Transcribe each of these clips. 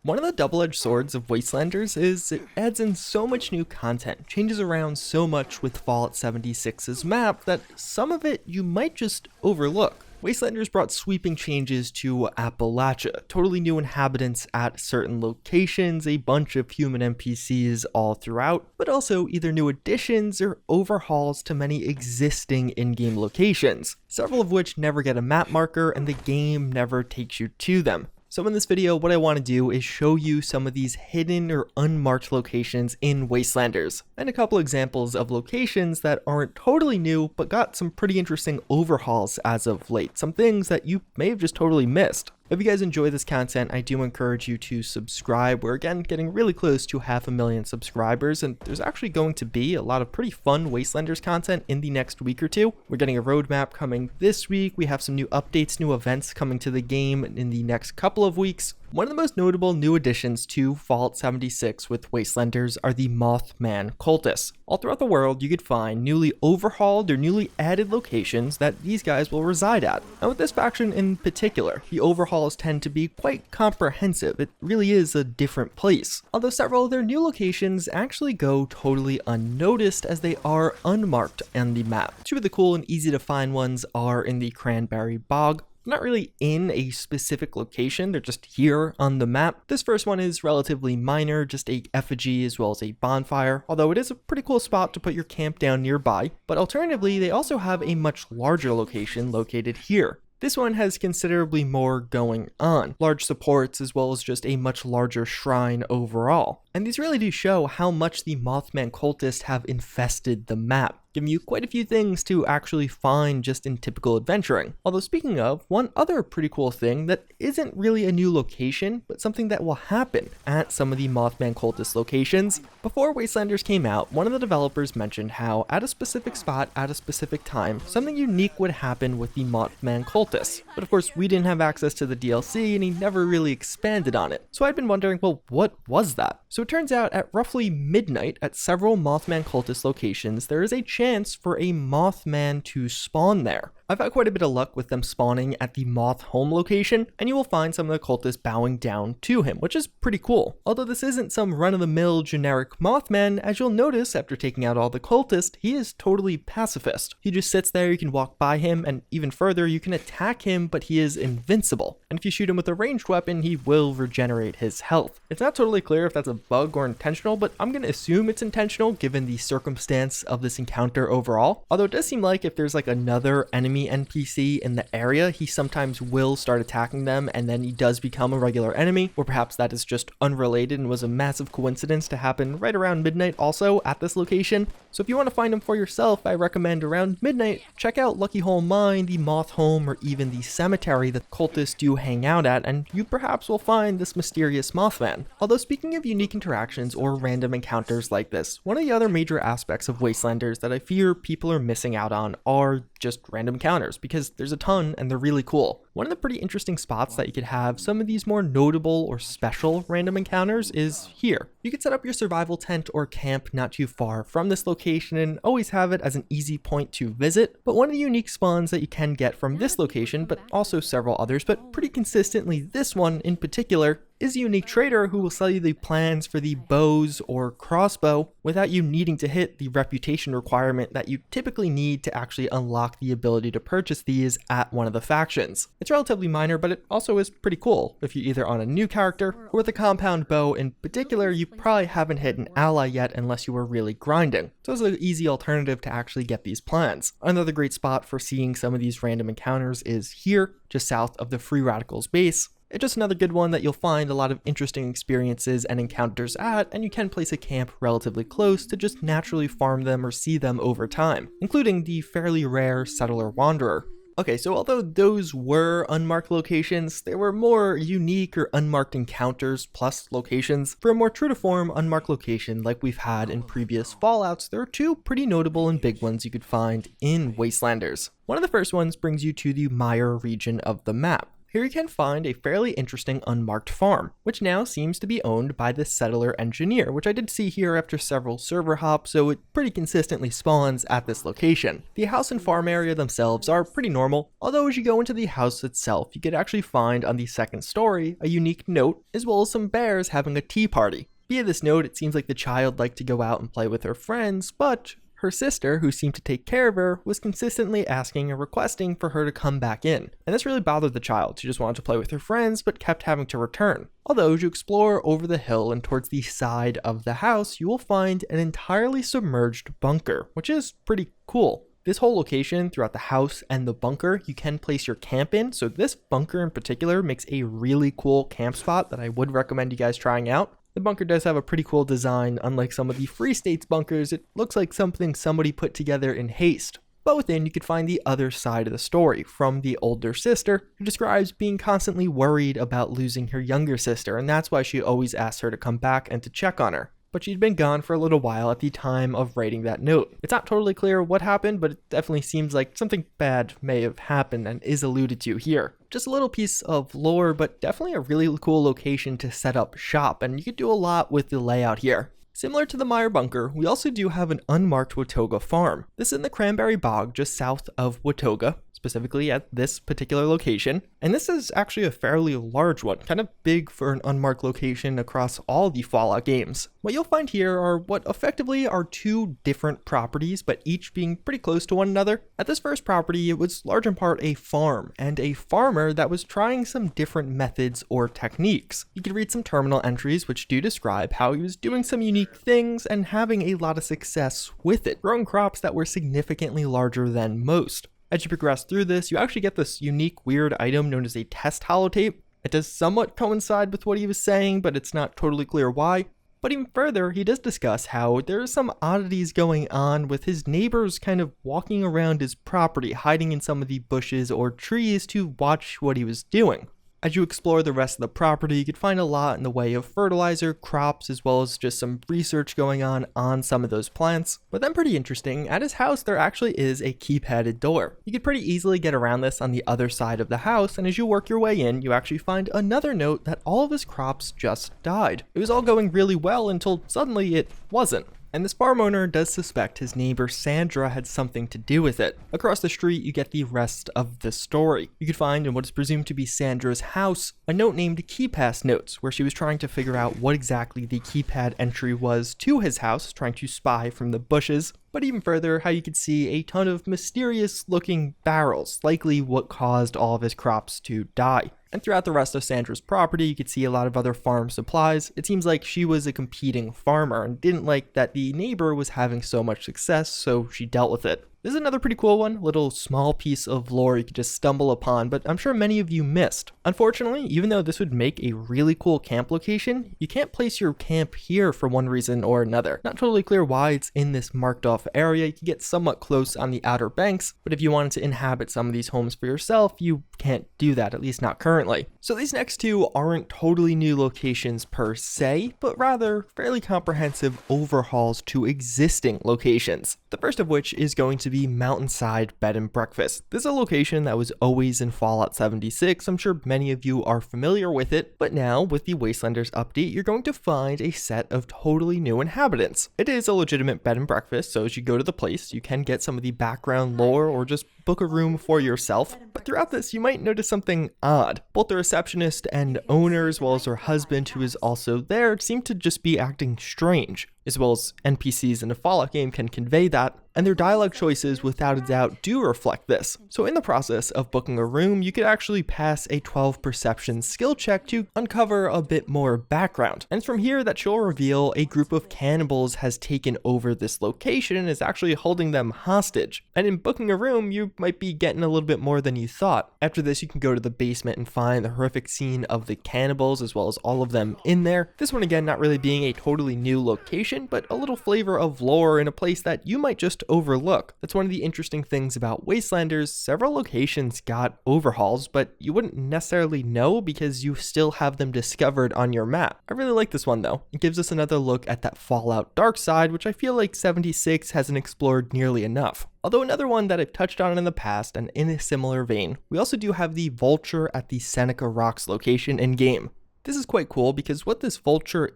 One of the double-edged swords of Wastelanders is it adds in so much new content, changes around so much with Fallout 76's map that some of it you might just overlook. Wastelanders brought sweeping changes to Appalachia, totally new inhabitants at certain locations, a bunch of human NPCs all throughout, but also either new additions or overhauls to many existing in-game locations, several of which never get a map marker and the game never takes you to them. So in this video, what I want to do is show you some of these hidden or unmarked locations in Wastelanders, and a couple examples of locations that aren't totally new, but got some pretty interesting overhauls as of late, some things that you may have just totally missed. If you guys enjoy this content, I do encourage you to subscribe. We're again getting really close to 500,000 subscribers, and there's actually going to be a lot of pretty fun Wastelanders content in the next week or two. We're getting a roadmap coming this week. We have some new updates, new events coming to the game in the next couple of weeks. One of the most notable new additions to Fallout 76 with Wastelanders are the Mothman Koltes. All throughout the world, you could find newly overhauled or newly added locations that these guys will reside at. And with this faction in particular, the overhauls tend to be quite comprehensive. It really is a different place. Although several of their new locations actually go totally unnoticed as they are unmarked on the map. Two of the cool and easy to find ones are in the Cranberry Bog. Not really in a specific location, they're just here on the map. This first one is relatively minor, just a effigy as well as a bonfire, although it is a pretty cool spot to put your camp down nearby. But alternatively, they also have a much larger location located here. This one has considerably more going on, large supports as well as just a much larger shrine overall. And these really do show how much the Mothman Koltes have infested the map, giving you quite a few things to actually find just in typical adventuring. Although speaking of, one other pretty cool thing that isn't really a new location, but something that will happen at some of the Mothman Koltes locations. Before Wastelanders came out, one of the developers mentioned how at a specific spot, at a specific time, something unique would happen with the Mothman Koltes. But of course, we didn't have access to the DLC and he never really expanded on it. So I'd been wondering, well, what was that? So it turns out at roughly midnight at several Mothman Koltes locations, there is a chance for a Mothman to spawn there. I've had quite a bit of luck with them spawning at the Moth home location, and you will find some of the cultists bowing down to him, which is pretty cool. Although this isn't some run-of-the-mill generic Mothman, as you'll notice after taking out all the cultists, he is totally pacifist. He just sits there, you can walk by him, and even further, you can attack him, but he is invincible. And if you shoot him with a ranged weapon, he will regenerate his health. It's not totally clear if that's a bug or intentional, but I'm gonna assume it's intentional given the circumstance of this encounter overall. Although it does seem like if there's like another enemy NPC in the area, he sometimes will start attacking them and then he does become a regular enemy, or perhaps that is just unrelated and was a massive coincidence to happen right around midnight also at this location. So if you want to find him for yourself, I recommend around midnight, check out Lucky Hole Mine, the Moth Home, or even the cemetery that cultists do hang out at, and you perhaps will find this mysterious Mothman. Although speaking of unique interactions or random encounters like this, one of the other major aspects of Wastelanders that I fear people are missing out on are just random encounters, because there's a ton and they're really cool. One of the pretty interesting spots that you could have some of these more notable or special random encounters is here. You could set up your survival tent or camp not too far from this location and always have it as an easy point to visit, but one of the unique spawns that you can get from this location, but also several others, but pretty consistently this one in particular, is a unique trader who will sell you the plans for the bows or crossbow without you needing to hit the reputation requirement that you typically need to actually unlock the ability to purchase these at one of the factions. It's relatively minor, but it also is pretty cool if you're either on a new character or with a compound bow in particular. You probably haven't hit an ally yet unless you were really grinding. So it's an easy alternative to actually get these plans. Another great spot for seeing some of these random encounters is here, just south of the Free Radicals base. It's just another good one that you'll find a lot of interesting experiences and encounters at, and you can place a camp relatively close to just naturally farm them or see them over time, including the fairly rare Settler Wanderer. Okay, so although those were unmarked locations, there were more unique or unmarked encounters plus locations. For a more true to form unmarked location like we've had in previous Fallouts, there are two pretty notable and big ones you could find in Wastelanders. One of the first ones brings you to the Mire region of the map. Here you can find a fairly interesting unmarked farm, which now seems to be owned by the settler engineer, which I did see here after several server hops, so it pretty consistently spawns at this location. The house and farm area themselves are pretty normal, although as you go into the house itself, you could actually find on the second story a unique note, as well as some bears having a tea party. Via this note, it seems like the child liked to go out and play with her friends, but her sister, who seemed to take care of her, was consistently asking and requesting for her to come back in. And this really bothered the child. She just wanted to play with her friends, but kept having to return. Although, as you explore over the hill and towards the side of the house, you will find an entirely submerged bunker, which is pretty cool. This whole location throughout the house and the bunker, you can place your camp in. So this bunker in particular makes a really cool camp spot that I would recommend you guys trying out. The bunker does have a pretty cool design. Unlike some of the Free States bunkers, it looks like something somebody put together in haste. But within, you could find the other side of the story from the older sister, who describes being constantly worried about losing her younger sister, and that's why she always asks her to come back and to check on her. But she'd been gone for a little while at the time of writing that note. It's not totally clear what happened, but it definitely seems like something bad may have happened and is alluded to here. Just a little piece of lore, but definitely a really cool location to set up shop, and you could do a lot with the layout here. Similar to the Meyer Bunker, we also do have an unmarked Watoga farm. This is in the Cranberry Bog just south of Watoga, specifically at this particular location. And this is actually a fairly large one, kind of big for an unmarked location across all the Fallout games. What you'll find here are what effectively are two different properties, but each being pretty close to one another. At this first property, it was large in part a farm, and a farmer that was trying some different methods or techniques. You could read some terminal entries which do describe how he was doing some unique things and having a lot of success with it, growing crops that were significantly larger than most. As you progress through this, you actually get this unique weird item known as a test holotape. It does somewhat coincide with what he was saying, but it's not totally clear why. But even further, he does discuss how there are some oddities going on with his neighbors kind of walking around his property, hiding in some of the bushes or trees to watch what he was doing. As you explore the rest of the property, you could find a lot in the way of fertilizer, crops, as well as just some research going on some of those plants. But then pretty interesting, at his house there actually is a keypadded door. You could pretty easily get around this on the other side of the house, and as you work your way in, you actually find another note that all of his crops just died. It was all going really well until suddenly it wasn't. And this farm owner does suspect his neighbor Sandra had something to do with it. Across the street, you get the rest of the story. You could find in what is presumed to be Sandra's house a note named Keypass Notes, where she was trying to figure out what exactly the keypad entry was to his house, trying to spy from the bushes. But even further, how you could see a ton of mysterious looking barrels, likely what caused all of his crops to die. And throughout the rest of Sandra's property, you could see a lot of other farm supplies. It seems like she was a competing farmer and didn't like that the neighbor was having so much success, so she dealt with it. This is another pretty cool one, little small piece of lore you could just stumble upon, but I'm sure many of you missed. Unfortunately, even though this would make a really cool camp location, you can't place your camp here for one reason or another. Not totally clear why it's in this marked off area. You can get somewhat close on the outer banks, but if you wanted to inhabit some of these homes for yourself, you can't do that, at least not currently. So these next two aren't totally new locations per se, but rather fairly comprehensive overhauls to existing locations. The first of which is going to be Mountainside Bed and Breakfast. This is a location that was always in Fallout 76. I'm sure many of you are familiar with it, but now with the Wastelanders update, you're going to find a set of totally new inhabitants. It is a legitimate bed and breakfast, so as you go to the place, you can get some of the background lore or just book a room for yourself. But throughout this, you might notice something odd. Both the receptionist and owner, as well as her husband, who is also there, seem to just be acting strange, as well as NPCs in a Fallout game can convey that, and their dialogue choices without a doubt do reflect this. So in the process of booking a room, you could actually pass a 12 perception skill check to uncover a bit more background. And it's from here that she'll reveal a group of cannibals has taken over this location and is actually holding them hostage. And in booking a room, you might be getting a little bit more than you thought. After this, you can go to the basement and find the horrific scene of the cannibals, as well as all of them in there. This one again, not really being a totally new location, location, but a little flavor of lore in a place that you might just overlook. That's one of the interesting things about Wastelanders. Several locations got overhauls, but you wouldn't necessarily know because you still have them discovered on your map. I really like this one though. It gives us another look at that Fallout dark side, which I feel like 76 hasn't explored nearly enough. Although another one that I've touched on in the past and in a similar vein, we also do have the Vulture at the Seneca Rocks location in game. This is quite cool because what this vulture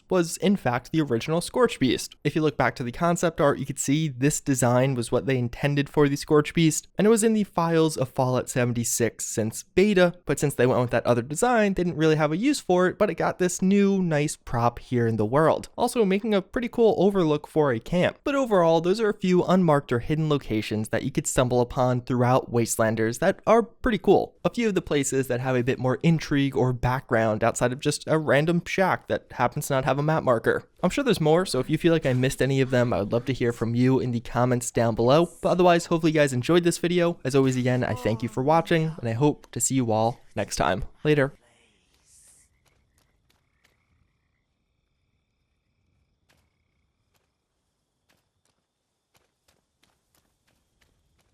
was in fact the original Scorch Beast. If you look back to the concept art, you could see this design was what they intended for the Scorch Beast, and it was in the files of Fallout 76 since beta, but since they went with that other design, they didn't really have a use for it, but it got this new nice prop here in the world. Also making a pretty cool overlook for a camp. But overall, those are a few unmarked or hidden locations that you could stumble upon throughout Wastelanders that are pretty cool. A few of the places that have a bit more intrigue or background outside of just a random shack that happens to not have a map marker. I'm sure there's more, so if you feel like I missed any of them, I would love to hear from you in the comments down below. But otherwise, hopefully you guys enjoyed this video. As always, again, I thank you for watching, and I hope to see you all next time. Later.